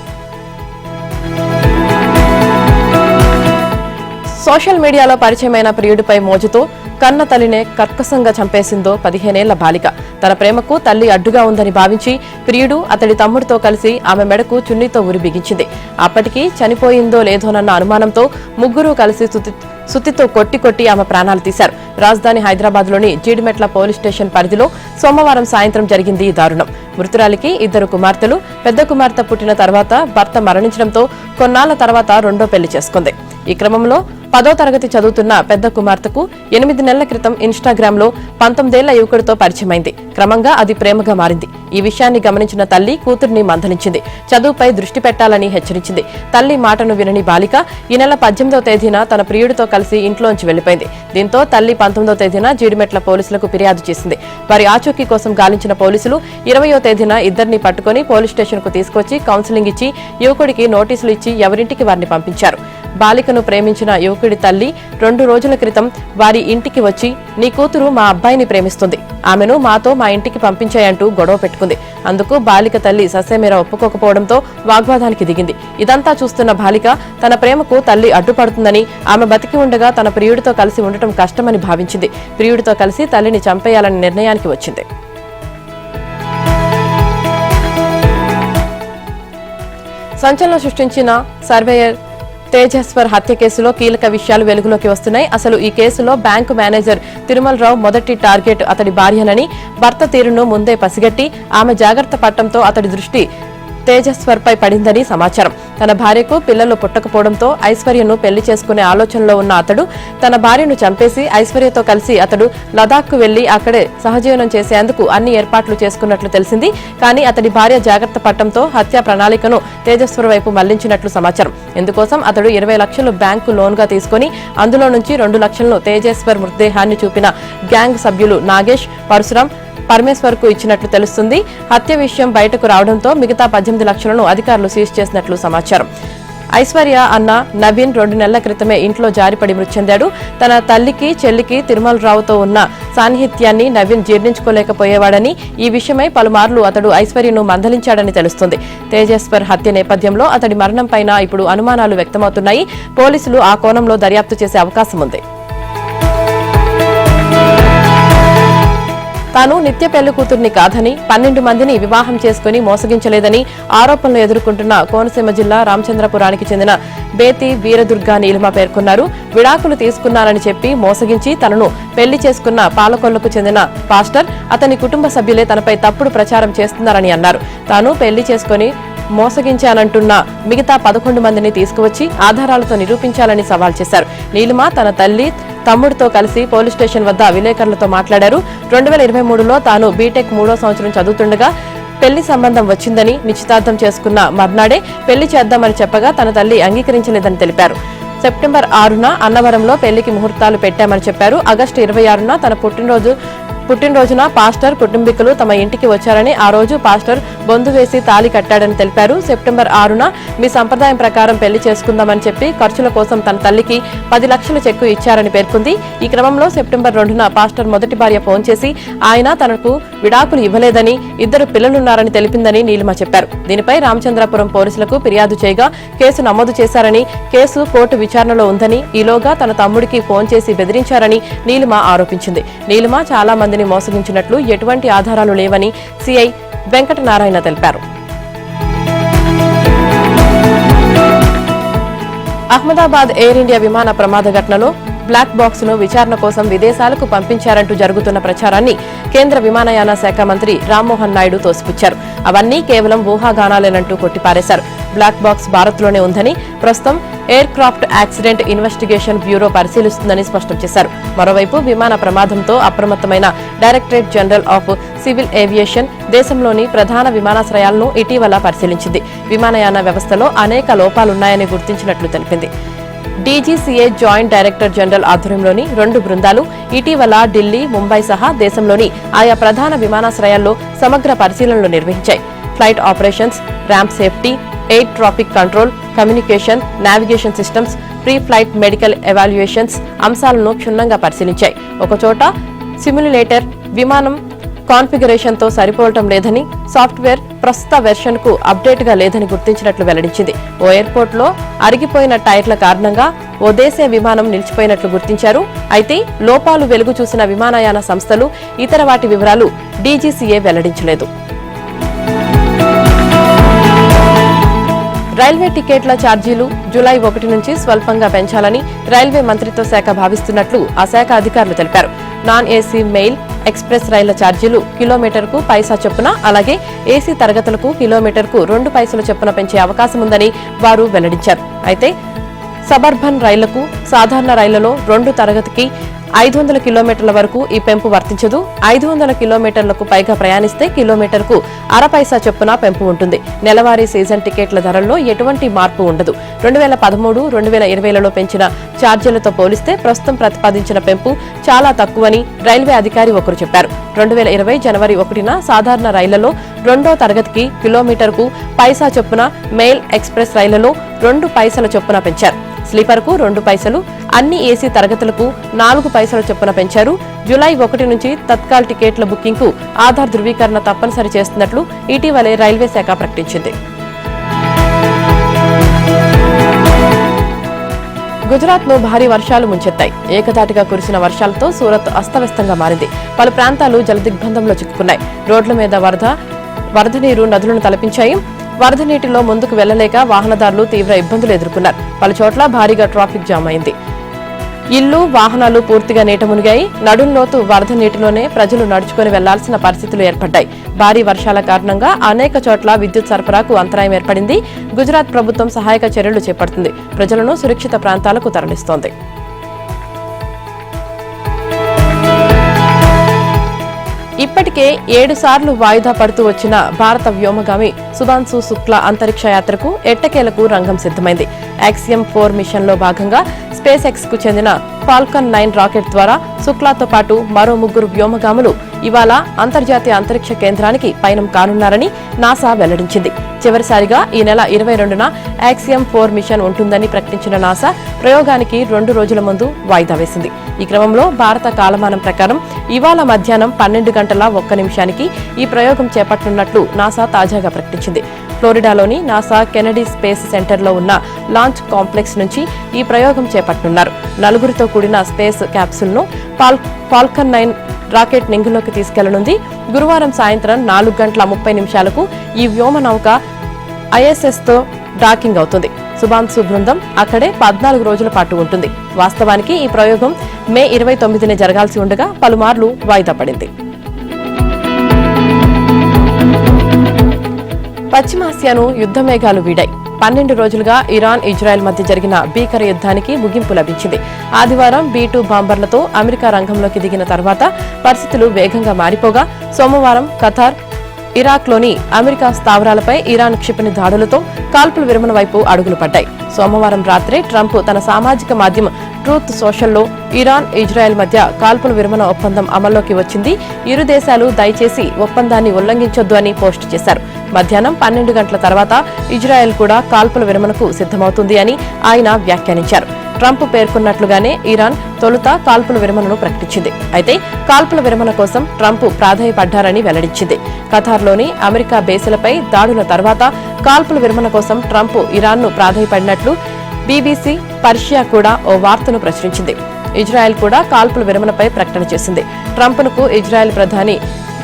సోషల్ మీడియాలో పరిచయమైన ప్రియుడిపై మోజుతో కన్న తల్లినే కర్కశంగా చంపేసిందో 15 ఏళ్ల బాలిక. తన ప్రేమకు తల్లి అడ్డుగా ఉందని భావించి ప్రియుడు అతడి తమ్ముడితో కలిసి ఆమె మెడకు చున్నీతో ఉరి బిగించింది. అప్పటికి చనిపోయిందో లేదోనన్న అనుమానంతో ముగ్గురు కలిసి సుత్తితో కొట్టి ఆమె ప్రాణాలు తీశారు. రాజధాని హైదరాబాద్లోని జీడిమెట్ల పోలీస్ స్టేషన్ పరిధిలో సోమవారం సాయంత్రం జరిగింది ఈ దారుణం. మృతురాలికి 2 కుమార్తెలు. పెద్ద కుమార్తె పుట్టిన తర్వాత భర్త మరణించడంతో కొన్నాళ్ల తర్వాత రెండో పెళ్లి చేసుకుంది. ఈ క్రమంలో 10వ తరగతి చదువుతున్న పెద్ద కుమార్తెకు 8 నెలల క్రితం ఇన్స్టాగ్రామ్లో 19 ఏళ్ల యువకుడితో పరిచయమైంది. క్రమంగా అది ప్రేమగా మారింది. ఈ విషయాన్ని గమనించిన తల్లి కూతుర్ని మందలించింది. చదువుపై దృష్టి పెట్టాలని హెచ్చరించింది. తల్లి మాటను వినని బాలిక ఈ నెల 18వ తేదీన తన ప్రియుడితో కలిసి ఇంట్లోంచి వెళ్లిపోయింది. దీంతో తల్లి 19వ తేదీన జీడిమెట్ల పోలీసులకు ఫిర్యాదు చేసింది. వారి ఆచూకీ కోసం గాలించిన పోలీసులు 20వ తేదీన ఇద్దరిని పట్టుకుని పోలీస్ స్టేషన్కు తీసుకొచ్చి కౌన్సిలింగ్ ఇచ్చి యువకుడికి నోటీసులు ఇచ్చి ఎవరింటికి వారిని పంపించారు. బాలికను ప్రేమించిన యువకుడి తల్లి 2 రోజుల క్రితం వారి ఇంటికి వచ్చి నీ కూతురు మా అబ్బాయిని ప్రేమిస్తుంది, ఆమెను మాతో మా ఇంటికి పంపించాయంటూ గొడవ పెట్టుకుంది. అందుకు బాలిక తల్లి ససేమిరా ఒప్పుకోకపోవడంతో వాగ్వాదానికి దిగింది. ఇదంతా చూస్తున్న బాలిక తన ప్రేమకు తల్లి అడ్డుపడుతుందని, ఆమె బతికి ఉండగా తన ప్రియుడితో కలిసి ఉండటం కష్టమని భావించింది. ప్రియుడితో కలిసి తల్లిని చంపేయాలనే నిర్ణయానికి వచ్చింది. సంచలనం సృష్టించిన సర్వేయర్ తేజేశ్వర్ హత్య కేసులో కీలక విషయాలు వెలుగులోకి వస్తున్నాయి. అసలు ఈ కేసులో బ్యాంకు మేనేజర్ తిరుమలరావు మొదటి టార్గెట్ అతడి భార్యనని, భర్త తీరును ముందే పసిగట్టి ఆమె జాగ్రత్త పడటంతో అతడి దృష్టి తేజేశ్వర్ పై పడిందని సమాచారం. తన భార్యకు పిల్లలు పుట్టకపోవడంతో ఐశ్వర్యను పెళ్లి చేసుకునే ఆలోచనలో ఉన్న అతడు తన భార్యను చంపేసి ఐశ్వర్యతో కలిసి అతడు లదాఖ్కు వెళ్లి అక్కడే సహజీవనం చేసేందుకు అన్ని ఏర్పాట్లు చేసుకున్నట్లు తెలిసింది. కానీ అతడి భార్య జాగ్రత్త పడటంతో హత్యా ప్రణాళికను తేజేశ్వర్ వైపు మళ్లించినట్లు సమాచారం. ఇందుకోసం అతడు 20 లక్షలు బ్యాంకు లోన్గా తీసుకుని అందులో నుంచి 2 లక్షలను తేజేశ్వర్ మృతదేహాన్ని చూపిన గ్యాంగ్ సభ్యులు నాగేష్, పరశురాం, పరమేశ్వర్ కు ఇచ్చినట్లు తెలుస్తుంది. హత్య విషయం బయటకు రావడంతో మిగతా 18 లక్షలను అధికారులు సీజ్ చేసినట్లు సమాచారం. ఐశ్వర్య అన్న నవీన్ 2 నెలల క్రితమే ఇంట్లో జారిపడి మృతి చెందాడు. తన తల్లికి, చెల్లికి తిరుమలరావుతో ఉన్న సాన్నిహిత్యాన్ని నవీన్ జీర్ణించుకోలేకపోయేవాడని, ఈ విషయమై పలుమార్లు అతడు ఐశ్వర్యను మందలించాడని తెలుస్తుంది. తేజేశ్వర్ హత్య నేపథ్యంలో అతడి మరణంపైన ఇప్పుడు అనుమానాలు వ్యక్తమవుతున్నాయి. పోలీసులు ఆ కోణంలో దర్యాప్తు చేసే అవకాశం ఉంది. తాను నిత్య పెళ్లి కూతుర్ని కాదని, 12 మందిని వివాహం చేసుకుని మోసగించలేదని ఆరోపణలు ఎదుర్కొంటున్న కోనసీమ జిల్లా రామచంద్రపురానికి చెందిన బేతి వీరదుర్గ నీలిమ పేర్కొన్నారు. విడాకులు తీసుకున్నారని చెప్పి మోసగించి తనను పెళ్లి చేసుకున్న పాలకొల్లుకు చెందిన పాస్టర్, అతని కుటుంబ సభ్యులే తనపై తప్పుడు ప్రచారం చేస్తున్నారని అన్నారు. తాను పెళ్లి చేసుకుని మోసగించానంటున్న మిగతా 11 మందిని తీసుకువచ్చి ఆధారాలతో నిరూపించాలని సవాల్ చేశారు. నీలిమ తన తల్లి, తమ్ముడితో కలిసి పోలీస్ స్టేషన్ వద్ద విలేకరులతో మాట్లాడారు. 2023లో తాను బీటెక్ 3వ సంవత్సరం చదువుతుండగా పెళ్లి సంబంధం వచ్చిందని, నిశ్చితార్థం చేసుకున్న మర్నాడే పెళ్లి చేద్దామని చెప్పగా తన తల్లి అంగీకరించలేదని తెలిపారు. సెప్టెంబర్ 6న అన్నవరంలో పెళ్లికి ముహూర్తాలు పెట్టామని చెప్పారు. ఆగస్టు 26న తన పుట్టినరోజున పాస్టర్ కుటుంబీకులు తమ ఇంటికి వచ్చారని, ఆ రోజు పాస్టర్ బొందు వేసి తాళి కట్టాడని తెలిపారు. సెప్టెంబర్ 6న మీ సంప్రదాయం ప్రకారం పెళ్లి చేసుకుందామని చెప్పి ఖర్చుల కోసం తన తల్లికి 10 లక్షల చెక్కు ఇచ్చారని పేర్కొంది. ఈ క్రమంలో సెప్టెంబర్ 2న పాస్టర్ మొదటి భార్య ఫోన్ చేసి ఆయన తనకు విడాకులు ఇవ్వలేదని, 2 పిల్లలున్నారని తెలిపిందని నీలిమ చెప్పారు. దీనిపై రామచంద్రపురం పోలీసులకు ఫిర్యాదు చేయగా కేసు నమోదు చేశారని, కేసు కోర్టు విచారణలో ఉందని, ఈలోగా తన తమ్ముడికి ఫోన్ చేసి బెదిరించారని నీలిమ ఆరోపించింది. నీలిమ చాలా మందిని మోసగించినట్లు ఎటువంటి ఆధారాలు లేవని సిఐ వెంకటనారాయణ తెలిపారు. అహ్మదాబాద్ ఎయిర్ ఇండియా విమాన ప్రమాద ఘటనలో బ్లాక్ బాక్స్ ను విచారణ కోసం విదేశాలకు పంపించారంటూ జరుగుతున్న ప్రచారాన్ని కేంద్ర విమానయాన శాఖ మంత్రి రామ్మోహన్ నాయుడు తోసిపుచ్చారు. అవన్నీ కేవలం ఊహాగానాలేనంటూ కొట్టిపారేశారు. బ్లాక్ బాక్స్ భారత్లోనే ఉందని, ప్రస్తుతం aircraft accident investigation bureau పరిశీలిస్తుందని స్పష్టం చేశారు. మరోవైపు విమాన ప్రమాదంతో అప్రమత్తమైన directorate general of civil aviation దేశంలోని ప్రధాన విమానాశ్రయాలను ఇటీవల పరిశీలించింది. విమానయాన వ్యవస్థలో అనేక లోపాలున్నాయని గుర్తించినట్లు తెలిపింది. డీజీసీఏ జాయింట్ డైరెక్టర్ జనరల్ ఆధ్వర్యంలోని 2 బృందాలు ఇటీవల ఢిల్లీ, ముంబై సహా దేశంలోని ఆయా ప్రధాన విమానాశ్రయాల్లో సమగ్ర పరిశీలనలు నిర్వహించాయి. Flight operations, ramp safety, air traffic control, communication, navigation systems, pre flight medical evaluations అంశాలను క్షుణ్ణంగా పరిశీలించాయి. ఒకచోట సిమ్యులేటర్ విమానం కాన్ఫిగరేషన్ తో సరిపోవటం లేదని, సాఫ్ట్వేర్ ప్రస్తుత వెర్షన్ కు అప్డేట్ గా లేదని గుర్తించినట్లు వెల్లడించింది. ఓ ఎయిర్పోర్ట్ లో అరిగిపోయిన టైర్ల కారణంగా ఓ దేశీయ విమానం నిలిచిపోయినట్లు గుర్తించారు. అయితే లోపాలు వెలుగు చూసిన విమానయాన సంస్థలు ఇతర వాటి వివరాలు డీజీసీఏ వెల్లడించలేదు. రైల్వే టికెట్ల ఛార్జీలు జూలై 1 నుంచి స్వల్పంగా పెంచాలని రైల్వే మంత్రిత్వ శాఖ భావిస్తున్నట్లు ఆ శాఖ అధికారులు తెలిపారు. నాన్ ఏసీ మెయిల్, ఎక్స్ప్రెస్ రైళ్ల ఛార్జీలు కిలోమీటర్కు పైసా చొప్పున, అలాగే ఏసీ తరగతులకు కిలోమీటర్కు 2 పైసల చొప్పున పెంచే అవకాశం ఉందని వారు వెల్లడించారు. అయితే సబర్బన్ రైళ్లకు సాధారణ రైళ్లలో 2 తరగతికి 500 కిలోమీటర్ల వరకు ఈ పెంపు వర్తించదు. 500 కిలోమీటర్లకు పైగా ప్రయాణిస్తే కిలోమీటర్కు అర పైసా చొప్పున పెంపు ఉంటుంది. నెలవారీ సీజన్ టికెట్ల ధరల్లో ఎటువంటి మార్పు ఉండదు. 2013, 2020లలో పెంచిన ఛార్జీలతో పోలిస్తే ప్రస్తుతం ప్రతిపాదించిన పెంపు చాలా తక్కువని రైల్వే అధికారి ఒకరు చెప్పారు. 2020 జనవరి 1న సాధారణ రైళ్లలో 2వ తరగతికి కిలోమీటర్కు పైసా చొప్పున, మెయిల్, ఎక్స్ప్రెస్ రైళ్లలో 2 పైసల చొప్పున పెంచారు. స్లీపర్ కు 2 పైసలు, అన్ని ఏసీ తరగతులకు 4 పైసల చొప్పున పెంచారు. జూలై 1 నుంచి తత్కాల్ టికెట్ల బుకింగ్ కు ఆధార్ ధృవీకరణ తప్పనిసరి చేస్తున్నట్లు ఇటీవలే రైల్వే శాఖ ప్రకటించింది. గుజరాత్ ను భారీ వర్షాలు ముంచెత్తాయి. ఏకధాటిగా కురిసిన వర్షాలతో సూరత్ అస్తవ్యస్తంగా మారింది. పలు ప్రాంతాలు జలదిగ్బంధంలో చిక్కుకున్నాయి. రోడ్ల మీద వరద నీరు నదులను తలపించాయి. వరద నీటిలో ముందుకు వెళ్లలేక వాహనదారులు తీవ్ర ఇబ్బందులు ఎదుర్కొన్నారు. పలుచోట్ల భారీగా ట్రాఫిక్ జామ్ అయింది. ఇళ్లు, వాహనాలు పూర్తిగా నీట మునిగాయి. నడుంలోతు వరద నీటిలోనే ప్రజలు నడుచుకుని వెళ్లాల్సిన పరిస్థితులు ఏర్పడ్డాయి. భారీ వర్షాల కారణంగా అనేక చోట్ల విద్యుత్ సరఫరాకు అంతరాయం ఏర్పడింది. గుజరాత్ ప్రభుత్వం సహాయక చర్యలు చేపడుతుంది. ప్రజలను సురక్షిత ప్రాంతాలకు తరలిస్తోంది. ఇప్పటికే 7 సార్లు వాయిదా పడుతూ వచ్చిన భారత వ్యోమగామి సుధాంశు శుక్లా అంతరిక్ష యాత్రకు ఎట్టకేలకు రంగం సిద్దమైంది. యాక్సియం 4 మిషన్ లో భాగంగా స్పేస్ ఎక్స్ కు చెందిన ఫాల్కన్ 9 రాకెట్ ద్వారా శుక్లాతో పాటు మరో 3 వ్యోమగాములు ఇవాళ అంతర్జాతీయ అంతరిక్ష కేంద్రానికి పయనం కానున్నారని నాసా వెల్లడించింది. చివరిసారిగా ఈ నెల 22న యాక్సియం 4 మిషన్ ఉంటుందని ప్రకటించిన నాసా ప్రయోగానికి 2 రోజుల ముందు వాయిదా వేసింది. ఈ క్రమంలో భారత కాలమానం ప్రకారం ఇవాళ మధ్యాహ్నం 12 గంటల 1 నిమిషానికి ఈ ప్రయోగం చేపట్టనున్నట్లు నాసా తాజాగా ప్రకటించింది. ఫ్లోరిడాలోని నాసా కెనడీ స్పేస్ సెంటర్లో ఉన్న లాంచ్ కాంప్లెక్స్ నుంచి ఈ ప్రయోగం చేపట్టనున్నారు. 4తో కూడిన స్పేస్ క్యాప్సూల్ ను ఫాల్కన్ 9 రాకెట్ నింగిలోకి తీసుకెళ్లనుంది. గురువారం సాయంత్రం 4 గంటల 30 నిమిషాలకు ఈ వ్యోమనౌక ISS తో డాకింగ్ అవుతుంది. సుభాంశు బృందం అక్కడే 14 రోజుల పాటు ఉంటుంది. వాస్తవానికి ఈ ప్రయోగం మే 29నే జరగాల్సి ఉండగా పలుమార్లు వాయిదా పడింది. పశ్చిమాసియాను యుద్ధ మేఘాలు వీడాయి. 12 రోజులుగా ఇరాన్, ఇజ్రాయెల్ మధ్య జరిగిన భీకర యుద్ధానికి ముగింపు లభించింది. ఆదివారం B-2 బాంబర్లతో అమెరికా రంగంలోకి దిగిన తర్వాత పరిస్థితులు వేగంగా మారిపోగా సోమవారం ఖతార్, ఇరాక్లోని అమెరికా స్థావరాలపై ఇరాన్ క్షిపణి దాడులతో కాల్పుల విరమణ వైపు అడుగులు పడ్డాయి. సోమవారం రాత్రే ట్రంప్ తన సామాజిక మాధ్యమం ట్రూత్ సోషల్లో ఇరాన్, ఇజ్రాయెల్ మధ్య కాల్పుల విరమణ ఒప్పందం అమల్లోకి వచ్చింది. ఇరు దేశాలు దయచేసి ఒప్పందాన్ని ఉల్లంఘించొద్దు అని పోస్టు చేశారు. మధ్యాహ్నం 12 గంటల తర్వాత ఇజ్రాయెల్ కూడా కాల్పుల విరమణకు సిద్దమవుతుంది అని ఆయన వ్యాఖ్యానించారు. ట్రంప్ పేర్కొన్నట్లుగానే ఇరాన్ తొలుత కాల్పుల విరమణను ప్రకటించింది. అయితే కాల్పుల విరమణ కోసం ట్రంప్ ప్రాధాయపడ్డారని వెల్లడించింది. ఖతార్లోని అమెరికా బేసులపై దాడుల తర్వాత కాల్పుల విరమణ కోసం ట్రంప్ ఇరాన్ను ప్రాధాయపడినట్లు BBC పర్షియా కూడా ఓ వార్తను ప్రచురించింది. ఇజ్రాయెల్ కూడా కాల్పుల విరమణపై ప్రకటన చేసింది. ట్రంప్కు ఇజ్రాయెల్ ప్రధాని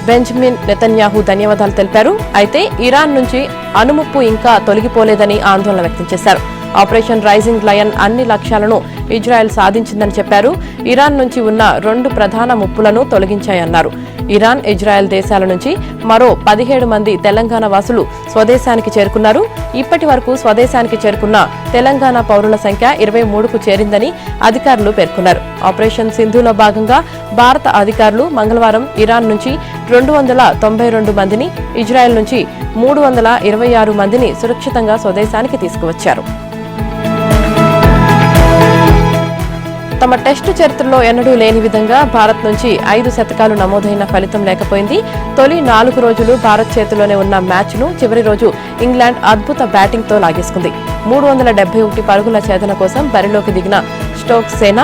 బెంజమిన్ నెతన్యాహు ధన్యవాదాలు తెలిపారు. అయితే ఇరాన్ నుంచి అణుముప్పు ఇంకా తొలగిపోలేదని ఆందోళన వ్యక్తం చేశారు. ఆపరేషన్ రైజింగ్ లయన్ అన్ని లక్ష్యాలను ఇజ్రాయెల్ సాధించిందని చెప్పారు. ఇరాన్ నుంచి ఉన్న 2 ప్రధాన ముప్పులను తొలగించాయన్నారు. ఇరాన్, ఇజ్రాయెల్ దేశాల నుంచి మరో 17 మంది తెలంగాణ వాసులు స్వదేశానికి చేరుకున్నారు. ఇప్పటి వరకు స్వదేశానికి చేరుకున్న తెలంగాణ పౌరుల సంఖ్య 23కు చేరిందని అధికారులు పేర్కొన్నారు. ఆపరేషన్ సింధులో భాగంగా భారత అధికారులు మంగళవారం ఇరాన్ నుంచి 292 మందిని, ఇజ్రాయెల్ నుంచి 326 మందిని సురక్షితంగా స్వదేశానికి తీసుకువచ్చారు. తమ టెస్టు చరిత్రలో ఎన్నడూ లేని విధంగా భారత్ నుంచి 5 శతకాలు నమోదైన ఫలితం లేకపోయింది. తొలి 4 రోజులు భారత్ చేతిలోనే ఉన్న మ్యాచ్ను చివరి రోజు ఇంగ్లాండ్ అద్భుత బ్యాటింగ్తో లాగేసుకుంది. 371 పరుగుల ఛేదన కోసం బరిలోకి దిగిన స్టోక్స్ సేన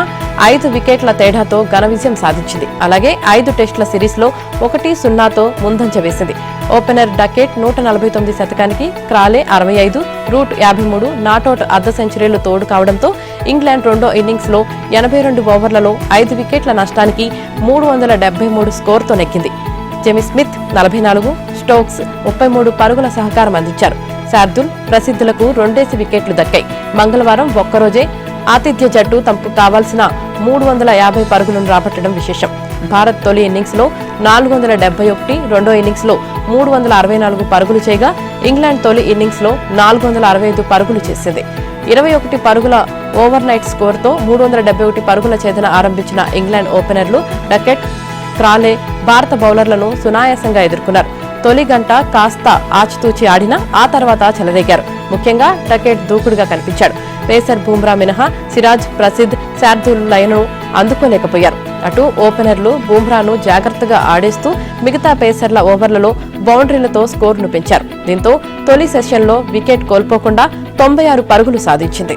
5 వికెట్ల తేడాతో ఘన విజయం సాధించింది. అలాగే 5 టెస్టుల సిరీస్లో 1-0తో ముందంజ వేసింది. ఓపెనర్ డకెట్ 149 శతకానికి, క్రాలే 65, రూట్ 53 నాటౌట్ అర్ధ సెంచరీలు తోడు కావడంతో ఇంగ్లాండ్ రెండో ఇన్నింగ్స్లో 82 ఓవర్లలో 5 వికెట్ల నష్టానికి 373 స్కోర్తో నెగ్గింది. జెమీ స్మిత్ 44, స్టోక్స్ 33 పరుగుల సహకారం అందించారు. శార్దుల్, ప్రసిద్ధులకు 2 వికెట్లు దక్కాయి. మంగళవారం ఒక్కరోజే ఆతిథ్య జట్టు తమకు కావాల్సిన 350 పరుగులను రాబట్టడం విశేషం. భారత్ తొలి ఇన్నింగ్స్లో 471, రెండో ఇన్నింగ్స్లో 364 పరుగులు చేయగా ఇంగ్లాండ్ తొలి ఇన్నింగ్స్లో 465 పరుగులు చేసింది. 21 పరుగుల ఓవర్ నైట్ స్కోర్తో 371 పరుగుల ఛేదన ఆరంభించిన ఇంగ్లాండ్ ఓపెనర్లు డకెట్, క్రాలే భారత బౌలర్లను సునాయాసంగా ఎదుర్కొన్నారు. తొలి గంట కాస్త ఆచితూచి ఆడినా ఆ తర్వాత చెలరేగారు. ముఖ్యంగా డకెట్ దూకుడుగా కనిపించాడు. పేసర్ బూమ్రా మినహా సిరాజ్, ప్రసిద్ధ్, శార్దుల్ లయను అందుకోలేకపోయారు. అటు ఓపెనర్లు బూమ్రాను జాగ్రత్తగా ఆడేస్తూ మిగతా పేసర్ల ఓవర్లలో బౌండరీలతో స్కోరును పెంచారు. దీంతో తొలి సెషన్లో వికెట్ కోల్పోకుండా 96 పరుగులు సాధించింది.